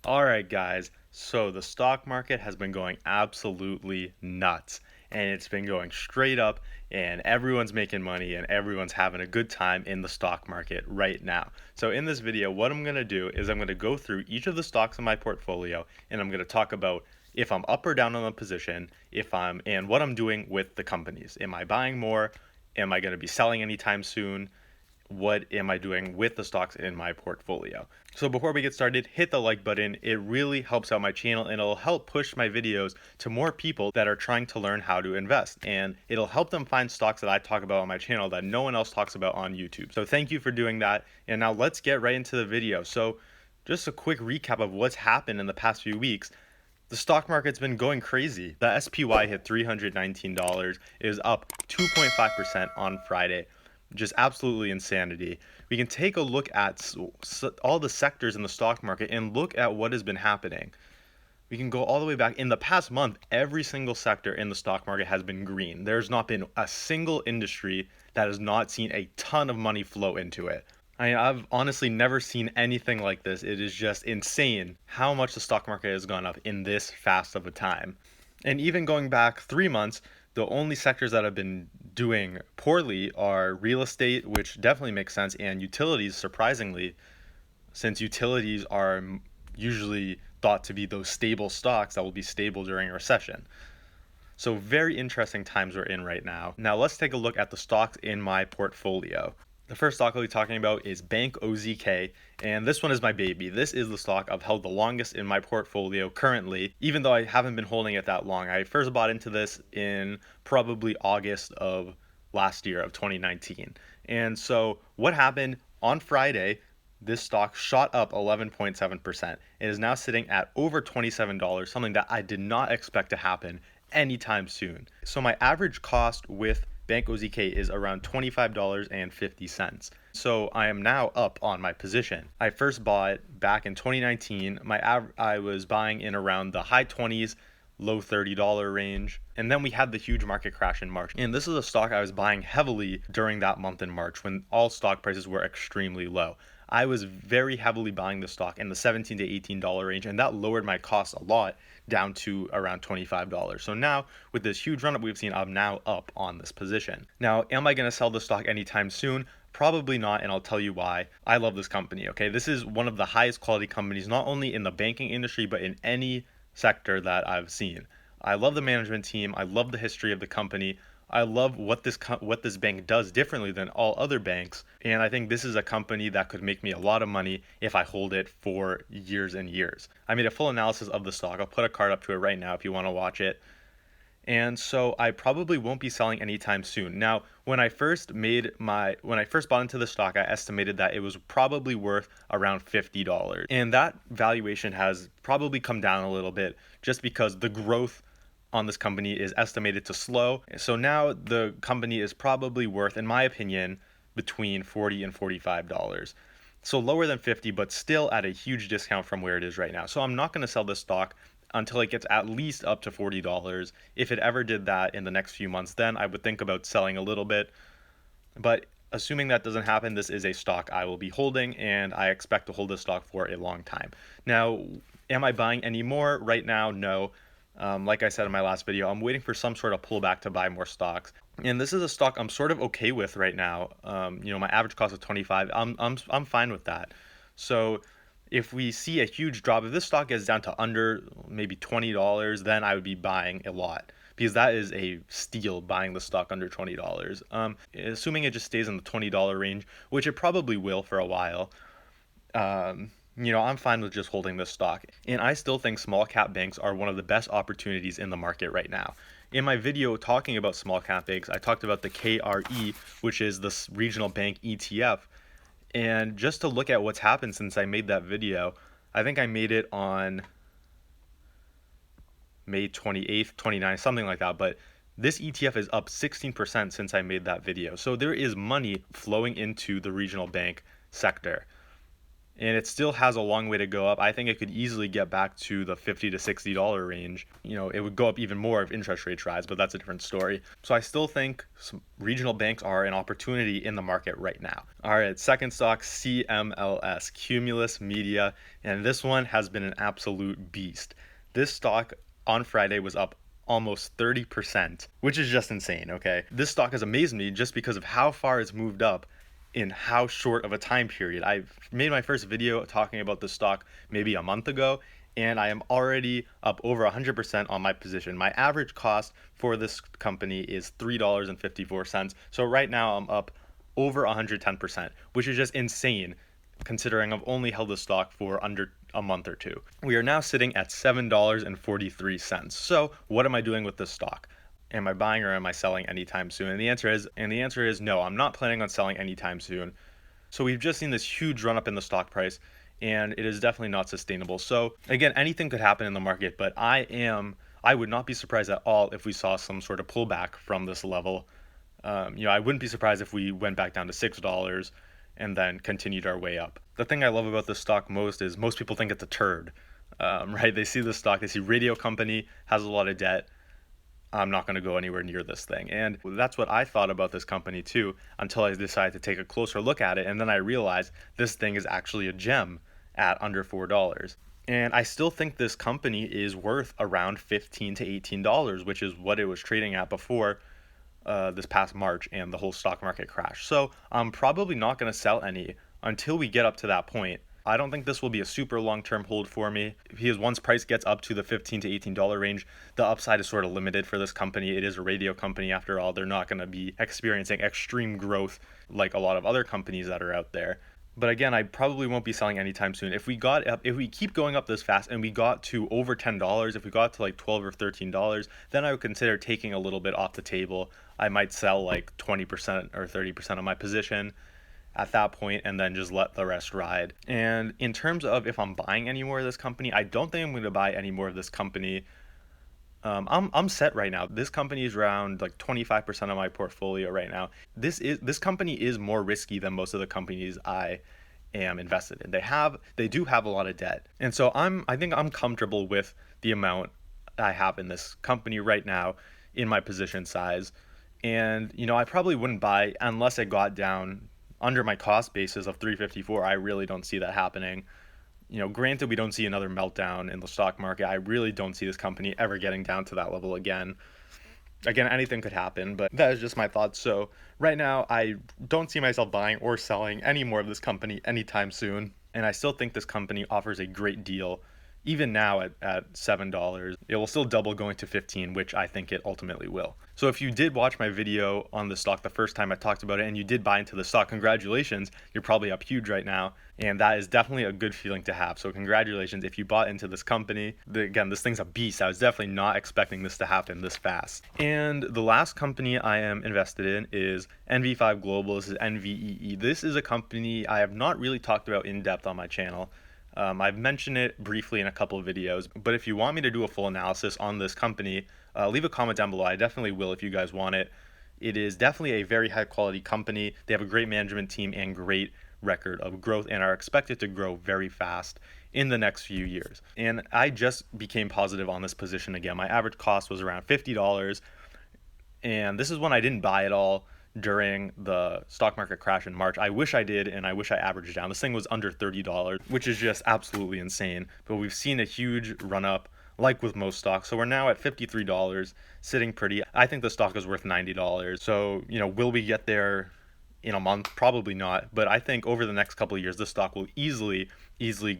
All right, guys. So the stock market has been going absolutely nuts, and it's been going straight up, and everyone's making money and everyone's having a good time in the stock market right now. So in this video, what I'm going to do is I'm going to go through each of the stocks in my portfolio, and I'm going to talk about if I'm up or down on the position, and what I'm doing with the companies. Am I buying more? Am I going to be selling anytime soon? What am I doing with the stocks in my portfolio? So before we get started, hit the like button. It really helps out my channel and it'll help push my videos to more people that are trying to learn how to invest. And it'll help them find stocks that I talk about on my channel that no one else talks about on YouTube. So thank you for doing that. And now let's get right into the video. So just a quick recap of what's happened in the past few weeks. The stock market's been going crazy. The SPY hit $319. It was up 2.5% on Friday. Just absolutely insanity. We can take a look at all the sectors in the stock market and look at what has been happening. We can go all the way back. In the past month, every single sector in the stock market has been green. There's not been a single industry that has not seen a ton of money flow into it. I've honestly never seen anything like this. It is just insane how much the stock market has gone up in this fast of a time. And even going back 3 months, the only sectors that have been doing poorly are real estate, which definitely makes sense, and utilities, surprisingly, since utilities are usually thought to be those stable stocks that will be stable during a recession. So very interesting times we're in right now. Now let's take a look at the stocks in my portfolio. The first stock I'll be talking about is Bank OZK, and this one is my baby. This is the stock I've held the longest in my portfolio currently, even though I haven't been holding it that long. I first bought into this in probably August of last year, of 2019. And so what happened on Friday, this stock shot up 11.7%. It is now sitting at over $27, something that I did not expect to happen anytime soon. So my average cost with Bank OZK is around $25.50. So I am now up on my position. I first bought back in 2019. I was buying in around the high 20s, low $30 range. And then we had the huge market crash in March. And this is a stock I was buying heavily during that month in March when all stock prices were extremely low. I was very heavily buying the stock in the $17 to $18 range, and that lowered my costs a lot down to around $25. So now with this huge run up we've seen, I'm now up on this position. Now, am I going to sell the stock anytime soon? Probably not, and I'll tell you why. I love this company, okay? This is one of the highest quality companies, not only in the banking industry, but in any sector that I've seen. I love the management team. I love the history of the company. I love what this bank does differently than all other banks, and I think this is a company that could make me a lot of money if I hold it for years and years. I made a full analysis of the stock. I'll put a card up to it right now if you want to watch it. And so I probably won't be selling anytime soon. Now, when I first bought into the stock, I estimated that it was probably worth around $50. And that valuation has probably come down a little bit just because the growth on this company is estimated to slow. So now the company is probably worth, in my opinion, between $40 and $45. So lower than 50, but still at a huge discount from where it is right now. So I'm not going to sell this stock until it gets at least up to $40. If it ever did that in the next few months, then I would think about selling a little bit. But assuming that doesn't happen, this is a stock I will be holding, and I expect to hold this stock for a long time. Now, am I buying any more right now? No. Like I said in my last video, I'm waiting for some sort of pullback to buy more stocks. And this is a stock I'm sort of okay with right now. My average cost of 25. I'm fine with that. So if we see a huge drop, if this stock gets down to under maybe $20, then I would be buying a lot, because that is a steal, buying the stock under $20. Assuming it just stays in the $20 range, which it probably will for a while. I'm fine with just holding this stock. And I still think small cap banks are one of the best opportunities in the market right now. In my video talking about small cap banks, I talked about the KRE, which is the regional bank ETF. And just to look at what's happened since I made that video, I think I made it on May 28th, 29th, something like that. But this ETF is up 16% since I made that video. So there is money flowing into the regional bank sector. and it still has a long way to go up. I think it could easily get back to the $50 to $60 range. It would go up even more if interest rates rise, but that's a different story. So I still think some regional banks are an opportunity in the market right now. All right, second stock, CMLS, Cumulus Media, and this one has been an absolute beast. This stock on Friday was up almost 30%, which is just insane, okay? This stock has amazed me just because of how far it's moved up in how short of a time period. I've made my first video talking about the stock maybe a month ago, and I am already up over 100% on my position. My average cost for this company is $3.54. So right now I'm up over 110%, which is just insane considering I've only held the stock for under a month or two. We are now sitting at $7.43. So what am I doing with this stock? Am I buying or am I selling anytime soon? And the answer is no, I'm not planning on selling anytime soon. So we've just seen this huge run up in the stock price, and it is definitely not sustainable. So again, anything could happen in the market, but I would not be surprised at all if we saw some sort of pullback from this level. I wouldn't be surprised if we went back down to $6 and then continued our way up. The thing I love about this stock most is most people think it's a turd, right? They see the stock, they see radio company has a lot of debt. I'm not going to go anywhere near this thing. And that's what I thought about this company too, until I decided to take a closer look at it. And then I realized this thing is actually a gem at under $4. And I still think this company is worth around $15 to $18, which is what it was trading at before this past March and the whole stock market crash. So I'm probably not going to sell any until we get up to that point. I don't think this will be a super long-term hold for me, because once price gets up to the $15 to $18 range, the upside is sort of limited for this company. It is a radio company after all. They're not going to be experiencing extreme growth like a lot of other companies that are out there. But again, I probably won't be selling anytime soon. If we keep going up this fast and we got to over $10, if we got to like $12 or $13, then I would consider taking a little bit off the table. I might sell like 20% or 30% of my position at that point and then just let the rest ride. And in terms of if I'm buying any more of this company, I don't think I'm going to buy any more of this company. I'm set right now. This company is around like 25% of my portfolio right now. This company is more risky than most of the companies I am invested in. They do have a lot of debt. And so I think I'm comfortable with the amount I have in this company right now in my position size. And I probably wouldn't buy unless it got down under my cost basis of 354. I really don't see that happening. Granted, we don't see another meltdown in the stock market. I really don't see this company ever getting down to that level again. Again, anything could happen, but that is just my thoughts. So right now, I don't see myself buying or selling any more of this company anytime soon. And I still think this company offers a great deal. Even now at $7, it will still double going to 15, which I think it ultimately will. So if you did watch my video on the stock the first time I talked about it and you did buy into the stock, congratulations. You're probably up huge right now. And that is definitely a good feeling to have. So congratulations if you bought into this company. Again, this thing's a beast. I was definitely not expecting this to happen this fast. And the last company I am invested in is NV5 Global. This is NVEE. This is a company I have not really talked about in depth on my channel. I've mentioned it briefly in a couple of videos, but if you want me to do a full analysis on this company, leave a comment down below. I definitely will if you guys want it. It is definitely a very high quality company. They have a great management team and great record of growth and are expected to grow very fast in the next few years. And I just became positive on this position again. My average cost was around $50, and this is when I didn't buy at all during the stock market crash in March. I wish I did, and I wish I averaged down. This thing was under $30, which is just absolutely insane. But we've seen a huge run up, like with most stocks. So we're now at $53, sitting pretty. I think the stock is worth $90. So, will we get there in a month? Probably not. But I think over the next couple of years, the stock will easily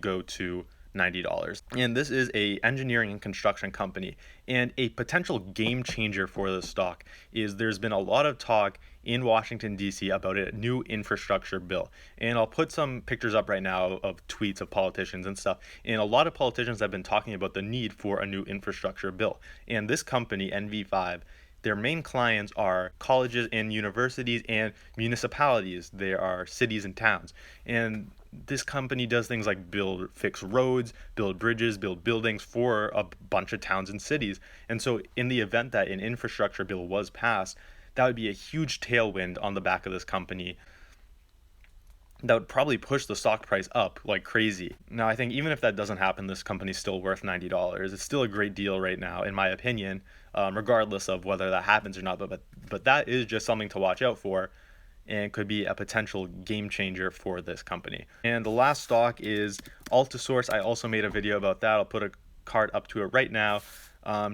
go to $90. And this is a engineering and construction company. And a potential game changer for the stock is there's been a lot of talk in Washington, D.C. about a new infrastructure bill. And I'll put some pictures up right now of tweets of politicians and stuff. And a lot of politicians have been talking about the need for a new infrastructure bill. And this company, NV5, their main clients are colleges and universities and municipalities. They are cities and towns. And this company does things like fix roads, build bridges, build buildings for a bunch of towns and cities. And so in the event that an infrastructure bill was passed, that would be a huge tailwind on the back of this company. that would probably push the stock price up like crazy. Now, I think even if that doesn't happen, this company's still worth $90. It's still a great deal right now, in my opinion, regardless of whether that happens or not. But that is just something to watch out for, and could be a potential game changer for this company. And the last stock is Altisource. I also made a video about that. I'll put a card up to it right now.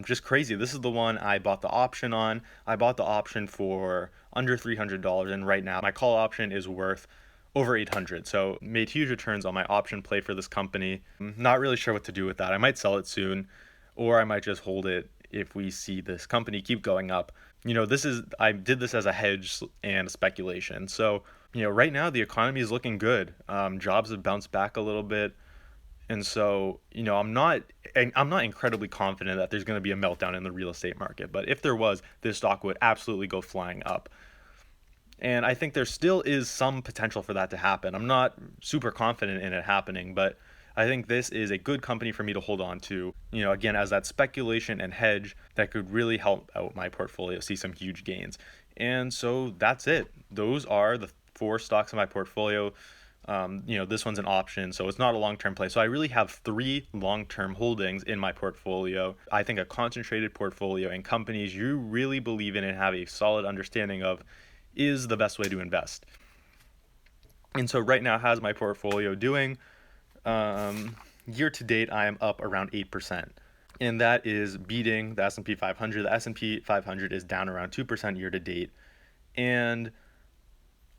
Just crazy. This is the one I bought the option on. I bought the option for under $300, and right now my call option is worth over 800. So made huge returns on my option play for this company. I'm not really sure what to do with that. I might sell it soon, or I might just hold it if we see this company keep going up. I did this as a hedge and a speculation. So, right now the economy is looking good. Jobs have bounced back a little bit. And so, I'm not incredibly confident that there's going to be a meltdown in the real estate market, but if there was, this stock would absolutely go flying up. And I think there still is some potential for that to happen. I'm not super confident in it happening, but I think this is a good company for me to hold on to, again, as that speculation and hedge that could really help out my portfolio see some huge gains. And so that's it. Those are the 4 stocks in my portfolio. This one's an option, so it's not a long-term play. So I really have 3 long-term holdings in my portfolio. I think a concentrated portfolio in companies you really believe in and have a solid understanding of is the best way to invest. And so right now, how's my portfolio doing? Year to date, I am up around 8%. And that is beating the S&P 500. The S&P 500 is down around 2% year to date. And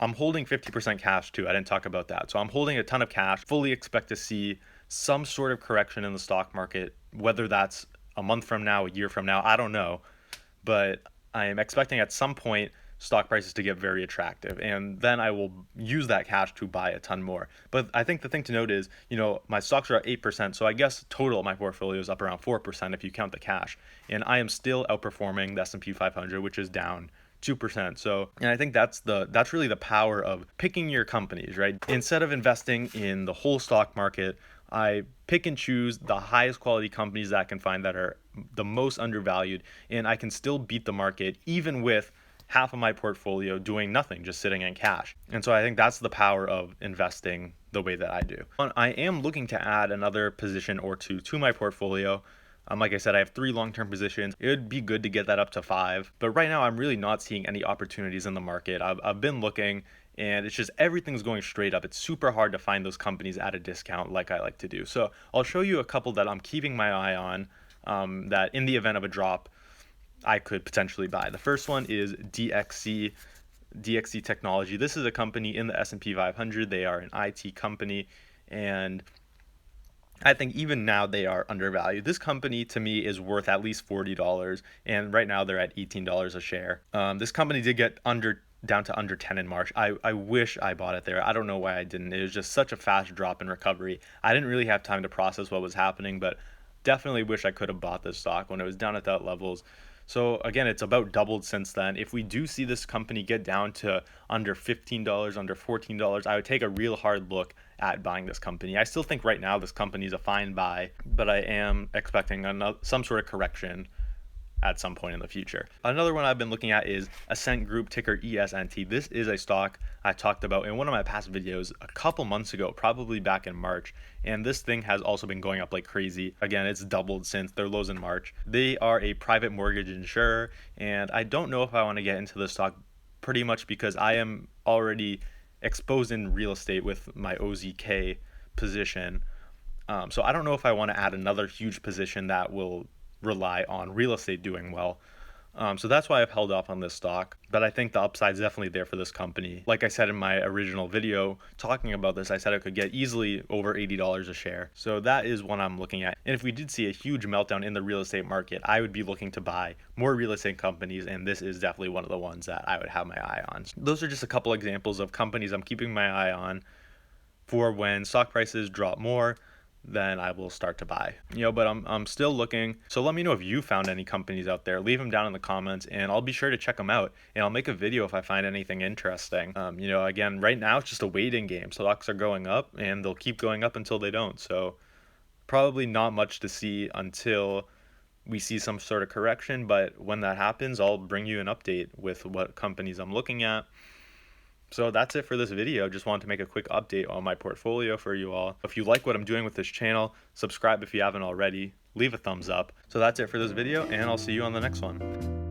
I'm holding 50% cash too. I didn't talk about that. So I'm holding a ton of cash, fully expect to see some sort of correction in the stock market, whether that's a month from now, a year from now, I don't know. But I am expecting at some point stock prices to get very attractive, and then I will use that cash to buy a ton more. But I think the thing to note is, my stocks are at 8%, so I guess total my portfolio is up around 4% if you count the cash, and I am still outperforming the S&P 500, which is down 2%. So, and I think that's really the power of picking your companies, right? Instead of investing in the whole stock market, I pick and choose the highest quality companies that I can find that are the most undervalued, and I can still beat the market even with half of my portfolio doing nothing, just sitting in cash. And so I think that's the power of investing the way that I do. I am looking to add another position or two to my portfolio. Like I said, I have 3 long-term positions. It would be good to get that up to 5. But right now, I'm really not seeing any opportunities in the market. I've been looking, and it's just everything's going straight up. It's super hard to find those companies at a discount like I like to do. So I'll show you a couple that I'm keeping my eye on, that in the event of a drop, I could potentially buy. The first one is DXC Technology. This is a company in the S&P 500. They are an IT company, and I think even now they are undervalued. This company to me is worth at least $40, and right now they're at $18 a share. This company did get down to under 10 in March. I wish I bought it there. I don't know why I didn't. It was just such a fast drop in recovery. I didn't really have time to process what was happening, but definitely wish I could have bought this stock when it was down at that levels. So again, it's about doubled since then. If we do see this company get down to under $15, under $14, I would take a real hard look at buying this company. I still think right now this company is a fine buy, but I am expecting some sort of correction at some point in the future. Another one I've been looking at is Ascent Group, ticker ESNT. This is a stock I talked about in one of my past videos a couple months ago, probably back in March, and this thing has also been going up like crazy. Again, it's doubled since their lows in March. They are a private mortgage insurer, and I don't know if I want to get into this stock pretty much because I am already exposed in real estate with my OZK position. So I don't know if I want to add another huge position that will rely on real estate doing well. So that's why I've held off on this stock, but I think the upside is definitely there for this company. Like I said in my original video talking about this, I said it could get easily over $80 a share. So that is what I'm looking at. And if we did see a huge meltdown in the real estate market, I would be looking to buy more real estate companies, and this is definitely one of the ones that I would have my eye on. Those are just a couple examples of companies I'm keeping my eye on for when stock prices drop more, then I will start to buy. But I'm still looking. So let me know if you found any companies out there. Leave them down in the comments, and I'll be sure to check them out. And I'll make a video if I find anything interesting. Again, right now it's just a waiting game. Stocks are going up, and they'll keep going up until they don't. So probably not much to see until we see some sort of correction. But when that happens, I'll bring you an update with what companies I'm looking at. So that's it for this video. Just wanted to make a quick update on my portfolio for you all. If you like what I'm doing with this channel, subscribe if you haven't already, leave a thumbs up. So that's it for this video, and I'll see you on the next one.